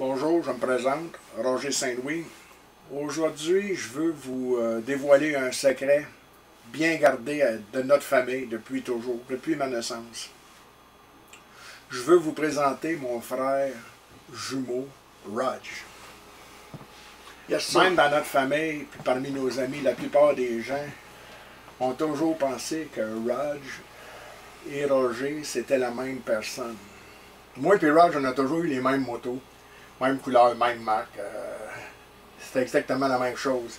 Bonjour, je me présente, Roger Saint-Louis. Aujourd'hui, je veux vous dévoiler un secret bien gardé de notre famille depuis toujours, depuis ma naissance. Je veux vous présenter mon frère jumeau, Rog. Yes, Même dans notre famille, puis parmi nos amis, la plupart des gens ont toujours pensé que Rog et Roger, c'était la même personne. Moi et Rog, on a toujours eu les mêmes motos, même couleur, même marque. C'était exactement la même chose.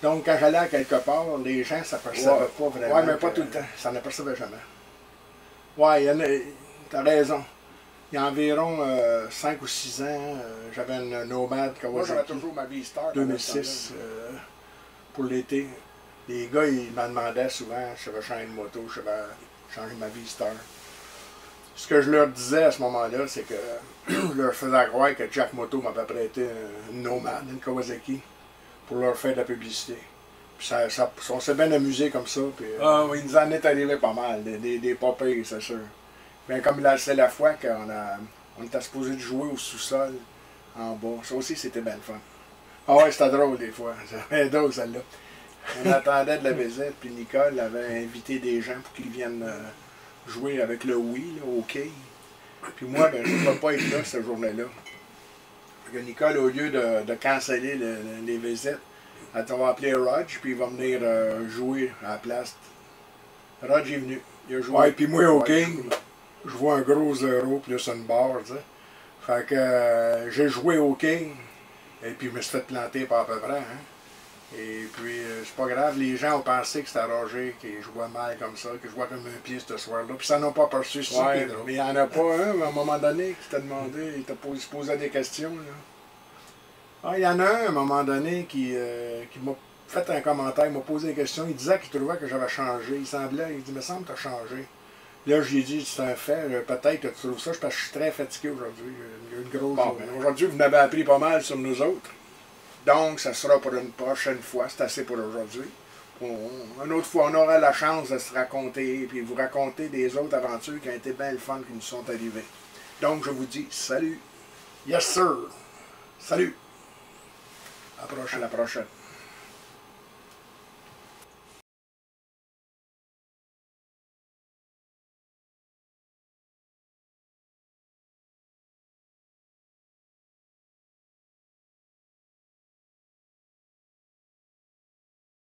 Donc, quand j'allais à quelque part, les gens ne s'apercevaient pas vraiment. Ouais, mais pas tout le temps. Ça n'apercevait jamais. Ouais, t'as raison. Il y a environ 5 ou 6 ans, j'avais une Nomad Kawasaki. Moi, j'avais toujours ma V-Star. 2006 pour l'été. Les gars, ils me demandaient souvent si je savais changer de moto, je savais changer ma V-Star. Ce que je leur disais à ce moment-là, c'est que je leur faisais croire que Jack Moto m'avait prêté une Nomad, une Kawasaki, pour leur faire de la publicité. Puis on s'est bien amusé comme ça. Puis, oui, il nous en est arrivé pas mal, des pas pires, c'est sûr. Mais comme c'est la fois on était supposé de jouer au sous-sol, en bas. Ça aussi, c'était bien le fun. Ah ouais, c'était drôle des fois. C'était drôle celle-là. On attendait de la visite, puis Nicole avait invité des gens pour qu'ils viennent jouer avec le Wii, là, au quai. Puis moi, ben, je ne pouvais pas être là cette journée-là. Nicole, au lieu de canceller les visites, elle va appeler Rog, puis il va venir jouer à la place. Rog est venu. Il a joué. Ouais, puis moi, au King, je vois un gros 0 plus une barre, tu sais. Fait que j'ai joué au King, et puis je me suis fait planter par à peu près, hein. Et puis, c'est pas grave, les gens ont pensé que c'était Roger qui jouait mal comme ça, que je jouais comme un pied ce soir-là, puis ça n'ont pas perçu ça. Ouais, mais il n'y en a pas un, à un moment donné, qui t'a demandé, il se posait des questions, là. Ah, il y en a un, à un moment donné, qui m'a fait un commentaire, il m'a posé des questions, il disait qu'il trouvait que j'avais changé, il dit, me semble que tu as changé. Là, j'ai dit, c'est un fait, peut-être que tu trouves ça, parce que je suis très fatigué aujourd'hui, il y a une grosse journée. Aujourd'hui, vous m'avez appris pas mal sur nous autres. Donc, ça sera pour une prochaine fois. C'est assez pour aujourd'hui. Une autre fois, on aura la chance de se raconter et vous raconter des autres aventures qui ont été bien le fun qui nous sont arrivées. Donc, je vous dis salut. Yes, sir. Salut. À la prochaine.